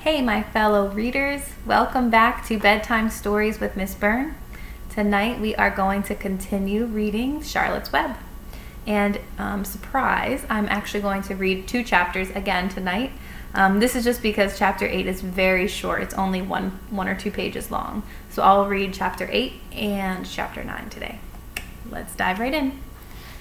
Hey, my fellow readers. Welcome back to Bedtime Stories with Miss Byrne. Tonight we are going to continue reading Charlotte's Web. And surprise, I'm actually going to read 2 chapters again tonight. This is just because chapter 8 is very short. It's only one or 2 pages long. So I'll read chapter 8 and chapter 9 today. Let's dive right in.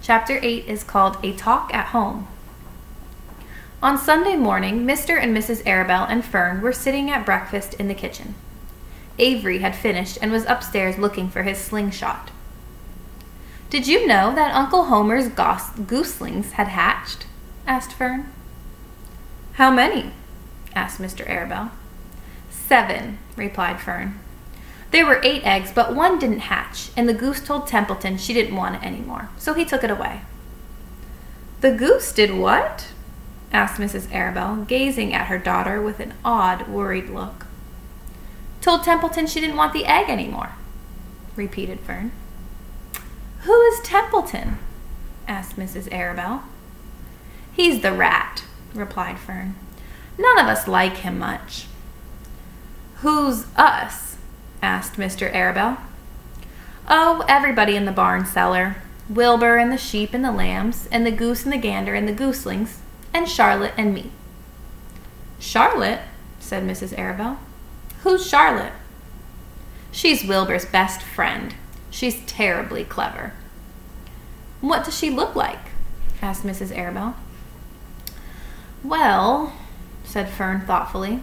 Chapter 8 is called A Talk at Home. On Sunday morning, Mr. and Mrs. Arabelle and Fern were sitting at breakfast in the kitchen. Avery had finished and was upstairs looking for his slingshot. "Did you know that Uncle Homer's gooselings had hatched?" asked Fern. "How many?" asked Mr. Arabelle. 7, replied Fern. "There were 8 eggs, but 1 didn't hatch, and the goose told Templeton she didn't want it anymore, so he took it away." "The goose did what?" asked Mrs. Arabelle, gazing at her daughter with an odd, worried look. "Told Templeton she didn't want the egg anymore," repeated Fern. "Who is Templeton?" asked Mrs. Arabelle. "He's the rat," replied Fern. "None of us like him much." "Who's us?" asked Mr. Arabelle. "Oh, everybody in the barn cellar. Wilbur and the sheep and the lambs, and the goose and the gander and the gooselings, and Charlotte and me." "Charlotte?" said Mrs. Arabelle. "Who's Charlotte?" "She's Wilbur's best friend. She's terribly clever." "What does she look like?" asked Mrs. Arabelle. "Well," said Fern thoughtfully,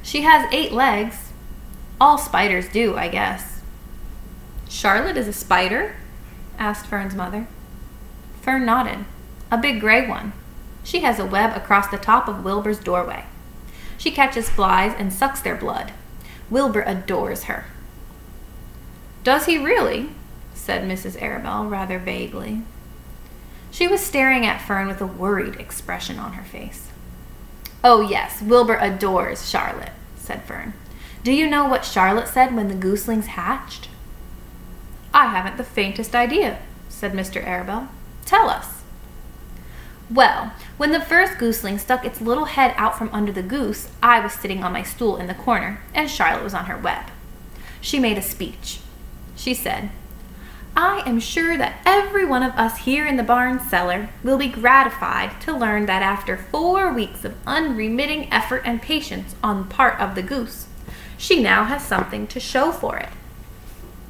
"she has 8 legs. All spiders do, I guess." "Charlotte is a spider?" asked Fern's mother. Fern nodded. "A big gray one. She has a web across the top of Wilbur's doorway. She catches flies and sucks their blood. Wilbur adores her." "Does he really?" said Mrs. Arabelle rather vaguely. She was staring at Fern with a worried expression on her face. "Oh yes, Wilbur adores Charlotte," said Fern. "Do you know what Charlotte said when the gooselings hatched?" "I haven't the faintest idea," said Mr. Arabelle. "Tell us." "Well, when the first gooseling stuck its little head out from under the goose, I was sitting on my stool in the corner, and Charlotte was on her web. She made a speech. She said, 'I am sure that every one of us here in the barn cellar will be gratified to learn that after 4 weeks of unremitting effort and patience on the part of the goose, she now has something to show for it.'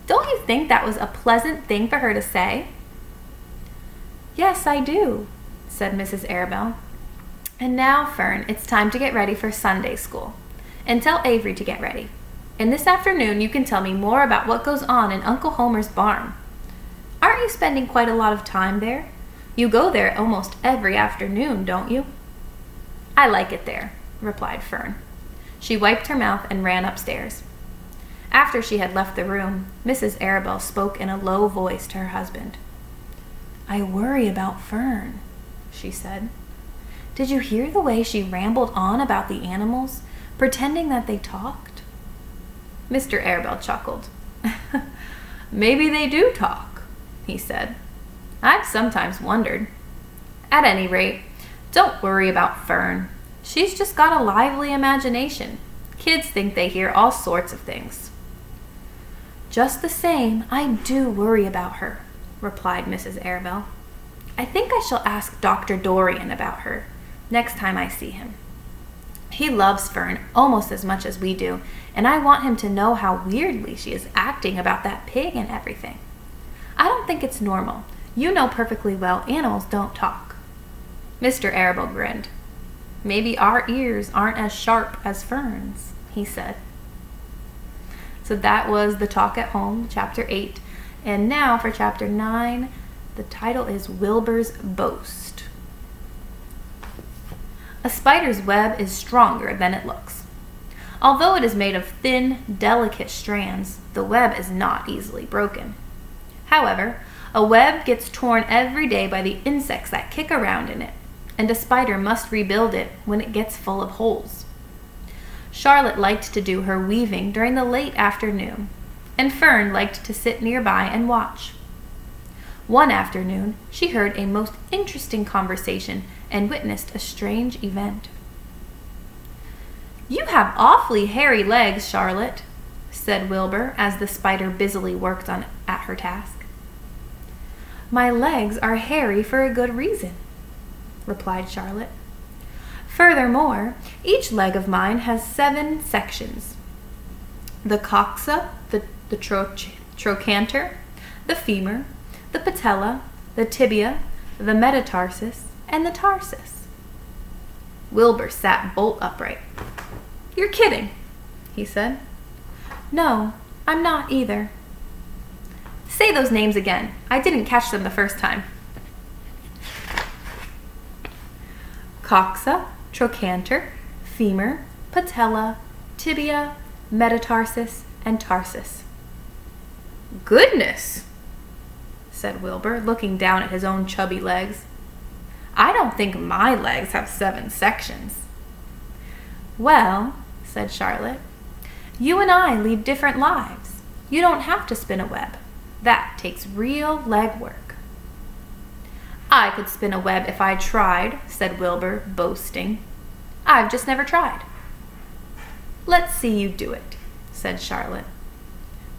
Don't you think that was a pleasant thing for her to say?" "Yes, I do," said Mrs. Arabelle. "And now, Fern, it's time to get ready for Sunday school. And tell Avery to get ready. And this afternoon you can tell me more about what goes on in Uncle Homer's barn. Aren't you spending quite a lot of time there? You go there almost every afternoon, don't you?" "I like it there," replied Fern. She wiped her mouth and ran upstairs. After she had left the room, Mrs. Arabelle spoke in a low voice to her husband. "I worry about Fern," she said. "Did you hear the way she rambled on about the animals, pretending that they talked?" Mr. Arabelle chuckled. "Maybe they do talk," he said. "I've sometimes wondered. At any rate, don't worry about Fern. She's just got a lively imagination. Kids think they hear all sorts of things." "Just the same, I do worry about her," replied Mrs. Arabelle. "I think I shall ask Dr. Dorian about her next time I see him. He loves Fern almost as much as we do, and I want him to know how weirdly she is acting about that pig and everything. I don't think it's normal. You know perfectly well animals don't talk." Mr. Arabelle grinned. "Maybe our ears aren't as sharp as Fern's," he said. So that was The Talk at Home, chapter 8. And now for chapter 9. The title is Wilbur's Boast. A spider's web is stronger than it looks. Although it is made of thin, delicate strands, the web is not easily broken. However, a web gets torn every day by the insects that kick around in it, and a spider must rebuild it when it gets full of holes. Charlotte liked to do her weaving during the late afternoon, and Fern liked to sit nearby and watch. One afternoon, she heard a most interesting conversation and witnessed a strange event. "You have awfully hairy legs, Charlotte," said Wilbur as the spider busily worked at her task. "My legs are hairy for a good reason," replied Charlotte. "Furthermore, each leg of mine has 7 sections. The coxa, the trochanter, the femur, the patella, the tibia, the metatarsus, and the tarsus." Wilbur sat bolt upright. "You're kidding," he said. "No, I'm not either." "Say those names again. I didn't catch them the first time." Coxa, trochanter, femur, patella, tibia, metatarsus, and tarsus. "Goodness," said Wilbur, looking down at his own chubby legs. "I don't think my legs have 7 sections." "Well," said Charlotte, "you and I lead different lives. You don't have to spin a web. That takes real leg work." "I could spin a web if I tried," said Wilbur, boasting. "I've just never tried." "Let's see you do it," said Charlotte.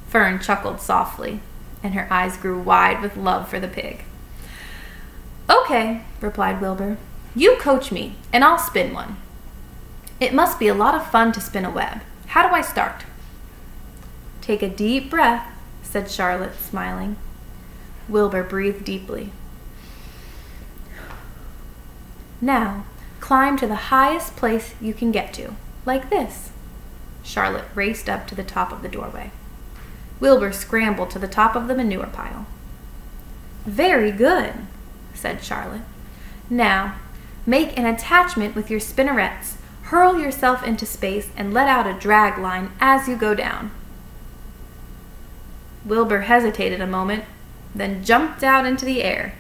Fern chuckled softly, and her eyes grew wide with love for the pig. "Okay," replied Wilbur. "You coach me, and I'll spin one. It must be a lot of fun to spin a web. How do I start?" "Take a deep breath," said Charlotte, smiling. Wilbur breathed deeply. "Now, climb to the highest place you can get to, like this." Charlotte raced up to the top of the doorway. Wilbur scrambled to the top of the manure pile. "Very good," said Charlotte. "Now, make an attachment with your spinnerets, hurl yourself into space, and let out a drag line as you go down." Wilbur hesitated a moment, then jumped out into the air.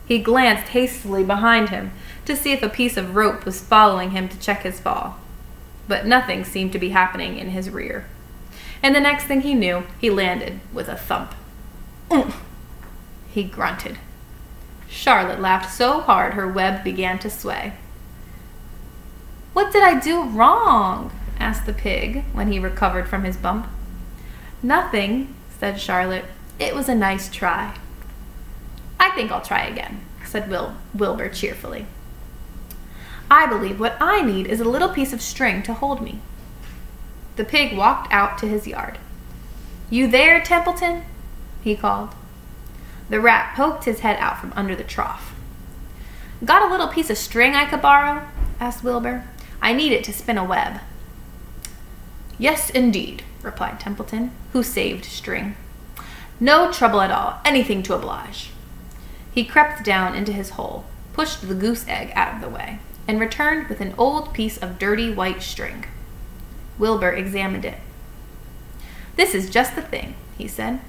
He glanced hastily behind him to see if a piece of rope was following him to check his fall. But nothing seemed to be happening in his rear. And the next thing he knew, he landed with a thump. "Oomph!" he grunted. Charlotte laughed so hard her web began to sway. "What did I do wrong?" asked the pig when he recovered from his bump. "Nothing," said Charlotte. "It was a nice try." "I think I'll try again," said Wilbur cheerfully. "I believe what I need is a little piece of string to hold me." The pig walked out to his yard. "You there, Templeton?" he called. The rat poked his head out from under the trough. "Got a little piece of string I could borrow?" asked Wilbur. "I need it to spin a web." "Yes, indeed," replied Templeton, who saved string. "No trouble at all. Anything to oblige." He crept down into his hole, pushed the goose egg out of the way, and returned with an old piece of dirty white string. Wilbur examined it. "This is just the thing," he said.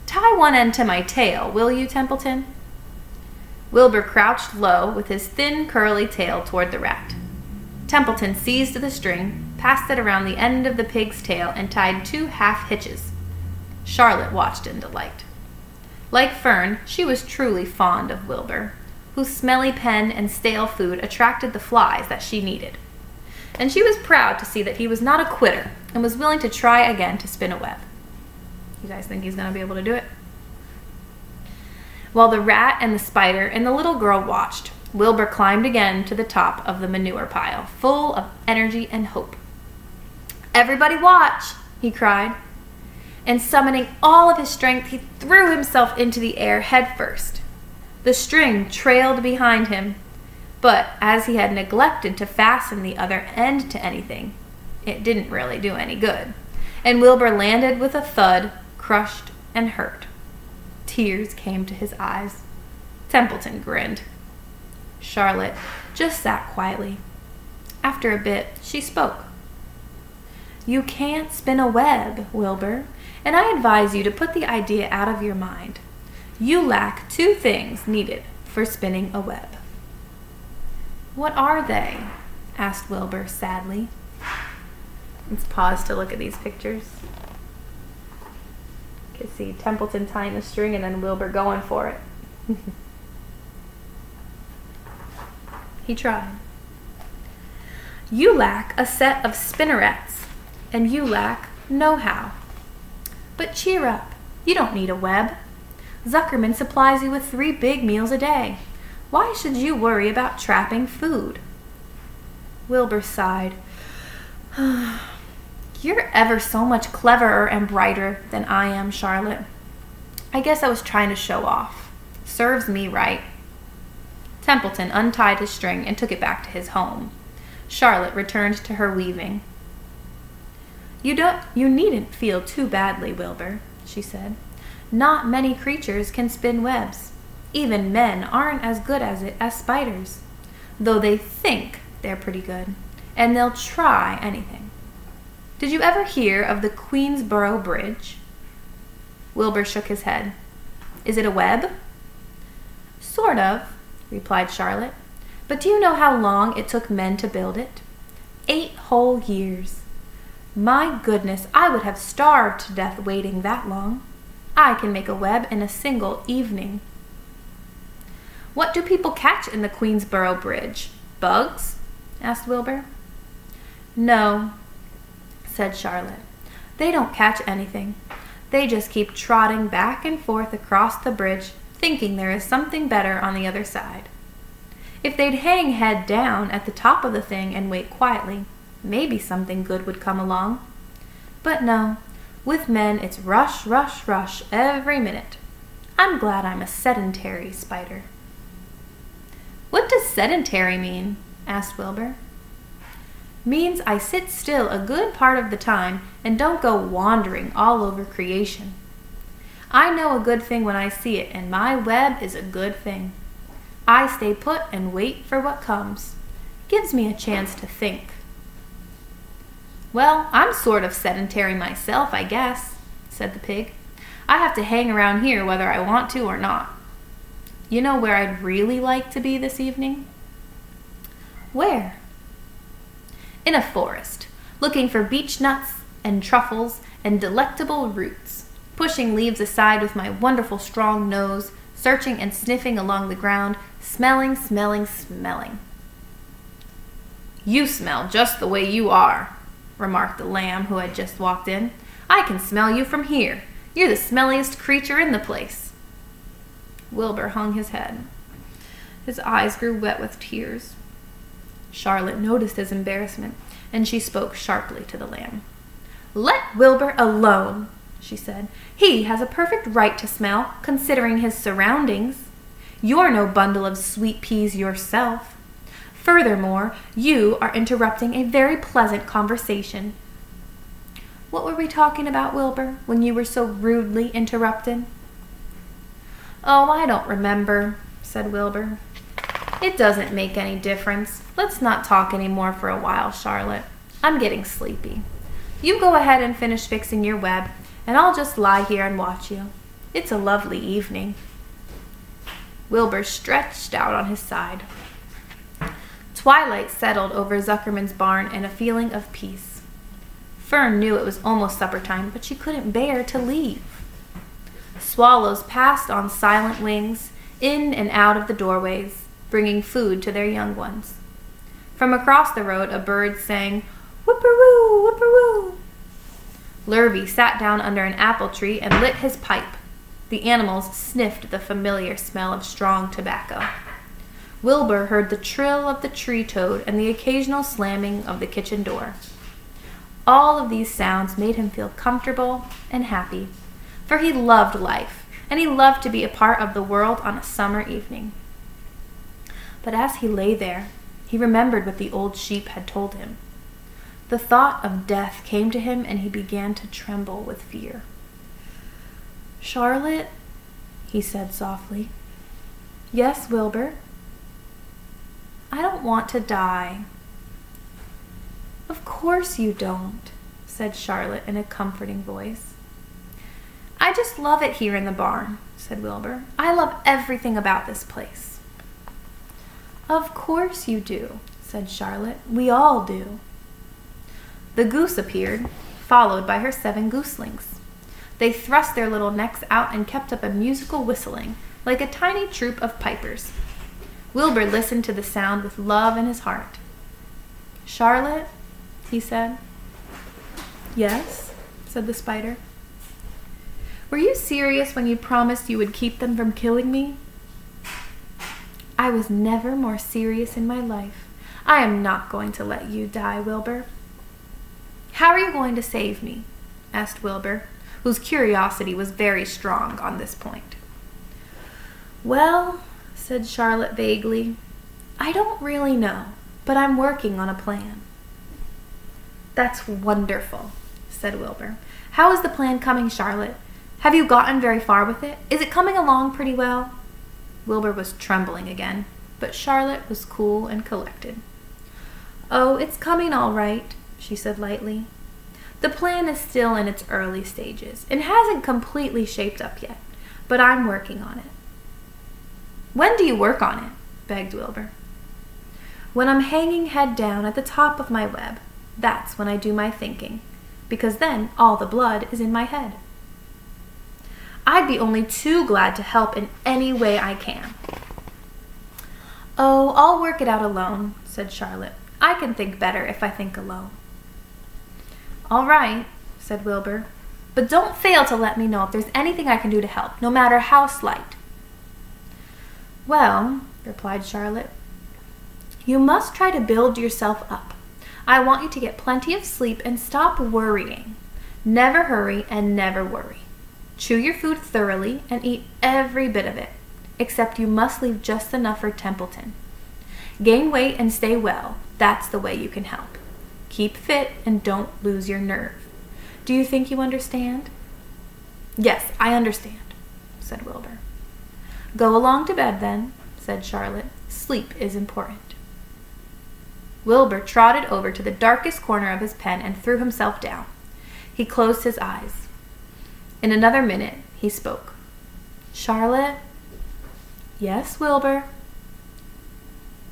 "Tie one end to my tail, will you, Templeton?" Wilbur crouched low with his thin, curly tail toward the rat. Templeton seized the string, passed it around the end of the pig's tail, and tied 2 half hitches. Charlotte watched in delight. Like Fern, she was truly fond of Wilbur, whose smelly pen and stale food attracted the flies that she needed. And she was proud to see that he was not a quitter and was willing to try again to spin a web. You guys think he's going to be able to do it? While the rat and the spider and the little girl watched, Wilbur climbed again to the top of the manure pile, full of energy and hope. "Everybody watch!" he cried. And summoning all of his strength, he threw himself into the air head first. The string trailed behind him, but as he had neglected to fasten the other end to anything, it didn't really do any good, and Wilbur landed with a thud, crushed and hurt. Tears came to his eyes. Templeton grinned. Charlotte just sat quietly. After a bit, she spoke. "You can't spin a web, Wilbur, and I advise you to put the idea out of your mind. You lack 2 things needed for spinning a web." "What are they?" asked Wilbur sadly. Let's pause to look at these pictures. You can see Templeton tying the string and then Wilbur going for it. He tried. You lack a set of spinnerets, and you lack know-how. But cheer up. You don't need a web. Zuckerman supplies you with 3 big meals a day. Why should you worry about trapping food? Wilbur sighed. You're ever so much cleverer and brighter than I am, Charlotte. I guess I was trying to show off. Serves me right. Templeton untied his string and took it back to his home. Charlotte returned to her weaving. You needn't feel too badly, Wilbur, she said. Not many creatures can spin webs. Even men aren't as good at it as spiders, though they think they're pretty good, and they'll try anything. Did you ever hear of the Queensboro Bridge? Wilbur shook his head. Is it a web? Sort of, replied Charlotte. But do you know how long it took men to build it? 8 whole years. My goodness, I would have starved to death waiting that long. I can make a web in a single evening. What do people catch in the Queensboro Bridge? Bugs? Asked Wilbur. No, said Charlotte. They don't catch anything. They just keep trotting back and forth across the bridge, thinking there is something better on the other side. If they'd hang head down at the top of the thing and wait quietly, maybe something good would come along. But no, with men it's rush, rush, rush every minute. I'm glad I'm a sedentary spider. What does sedentary mean? Asked Wilbur. Means I sit still a good part of the time and don't go wandering all over creation. I know a good thing when I see it, and my web is a good thing. I stay put and wait for what comes. Gives me a chance to think. Well, I'm sort of sedentary myself, I guess, said the pig. I have to hang around here whether I want to or not. You know where I'd really like to be this evening? Where? In a forest, looking for beech nuts and truffles and delectable roots, pushing leaves aside with my wonderful strong nose, searching and sniffing along the ground, smelling, smelling, smelling. You smell just the way you are, remarked the lamb who had just walked in. I can smell you from here. You're the smelliest creature in the place. Wilbur hung his head. His eyes grew wet with tears. Charlotte noticed his embarrassment, and she spoke sharply to the lamb. Let Wilbur alone, she said. He has a perfect right to smell, considering his surroundings. You're no bundle of sweet peas yourself. Furthermore, you are interrupting a very pleasant conversation. What were we talking about, Wilbur, when you were so rudely interrupted? Oh, I don't remember, said Wilbur. It doesn't make any difference. Let's not talk any more for a while, Charlotte. I'm getting sleepy. You go ahead and finish fixing your web, and I'll just lie here and watch you. It's a lovely evening. Wilbur stretched out on his side. Twilight settled over Zuckerman's barn and a feeling of peace. Fern knew it was almost supper time, but she couldn't bear to leave. Swallows passed on silent wings, in and out of the doorways, bringing food to their young ones. From across the road, a bird sang, "Whipperoo, whipperoo." Lurvy sat down under an apple tree and lit his pipe. The animals sniffed the familiar smell of strong tobacco. Wilbur heard the trill of the tree toad and the occasional slamming of the kitchen door. All of these sounds made him feel comfortable and happy, for he loved life, and he loved to be a part of the world on a summer evening. But as he lay there, he remembered what the old sheep had told him. The thought of death came to him, and he began to tremble with fear. "Charlotte," he said softly. "Yes, Wilbur?" "I don't want to die." "Of course you don't," said Charlotte in a comforting voice. "I just love it here in the barn," said Wilbur. "I love everything about this place." "Of course you do," said Charlotte. "We all do." The goose appeared, followed by her 7 gooselings. They thrust their little necks out and kept up a musical whistling, like a tiny troop of pipers. Wilbur listened to the sound with love in his heart. "Charlotte," he said. "Yes," said the spider. "Were you serious when you promised you would keep them from killing me?" "I was never more serious in my life. I am not going to let you die, Wilbur." "How are you going to save me?" asked Wilbur, whose curiosity was very strong on this point. "Well," said Charlotte vaguely, "I don't really know, but I'm working on a plan." "That's wonderful," said Wilbur. "How is the plan coming, Charlotte? Have you gotten very far with it? Is it coming along pretty well?" Wilbur was trembling again, but Charlotte was cool and collected. "Oh, it's coming all right," she said lightly. "The plan is still in its early stages and hasn't completely shaped up yet, but I'm working on it." "When do you work on it?" begged Wilbur. "When I'm hanging head down at the top of my web, that's when I do my thinking, because then all the blood is in my head." "I'd be only too glad to help in any way I can." "Oh, I'll work it out alone," said Charlotte. "I can think better if I think alone." "All right," said Wilbur, "but don't fail to let me know if there's anything I can do to help, no matter how slight." "Well," replied Charlotte, "you must try to build yourself up. I want you to get plenty of sleep and stop worrying. Never hurry and never worry. Chew your food thoroughly and eat every bit of it, except you must leave just enough for Templeton. Gain weight and stay well. That's the way you can help. Keep fit and don't lose your nerve. Do you think you understand?" "Yes, I understand," said Wilbur. "Go along to bed then," said Charlotte. "Sleep is important." Wilbur trotted over to the darkest corner of his pen and threw himself down. He closed his eyes. In another minute, he spoke. "Charlotte?" "Yes, Wilbur?"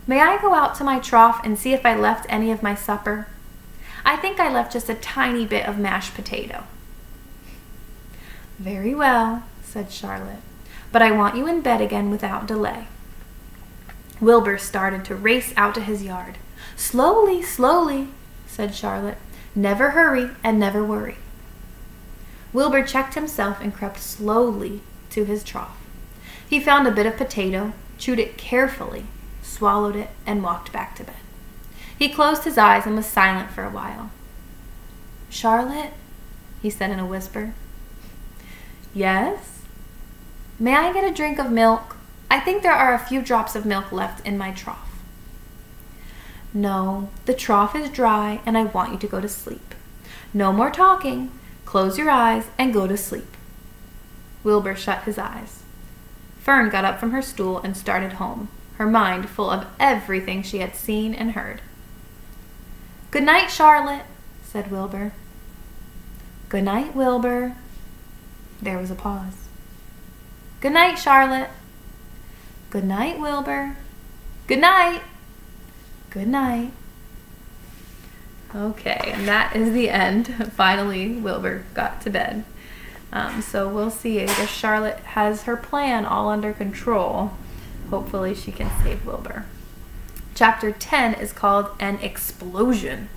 "May I go out to my trough and see if I left any of my supper? I think I left just a tiny bit of mashed potato." "Very well," said Charlotte, "but I want you in bed again without delay." Wilbur started to race out to his yard. "Slowly, slowly," said Charlotte. "Never hurry and never worry." Wilbur checked himself and crept slowly to his trough. He found a bit of potato, chewed it carefully, swallowed it, and walked back to bed. He closed his eyes and was silent for a while. "Charlotte," he said in a whisper. "Yes?" "May I get a drink of milk? I think there are a few drops of milk left in my trough." "No, the trough is dry and I want you to go to sleep. No more talking. Close your eyes and go to sleep." Wilbur shut his eyes. Fern got up from her stool and started home, her mind full of everything she had seen and heard. "Good night, Charlotte," said Wilbur. "Good night, Wilbur." There was a pause. "Good night, Charlotte." "Good night, Wilbur." "Good night." "Good night." Okay, and that is the end. Finally, Wilbur got to bed. So we'll see. I guess Charlotte has her plan all under control. Hopefully she can save Wilbur. Chapter 10 is called An Explosion.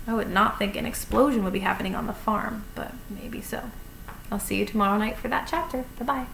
I would not think an explosion would be happening on the farm, but maybe so. I'll see you tomorrow night for that chapter. Bye-bye.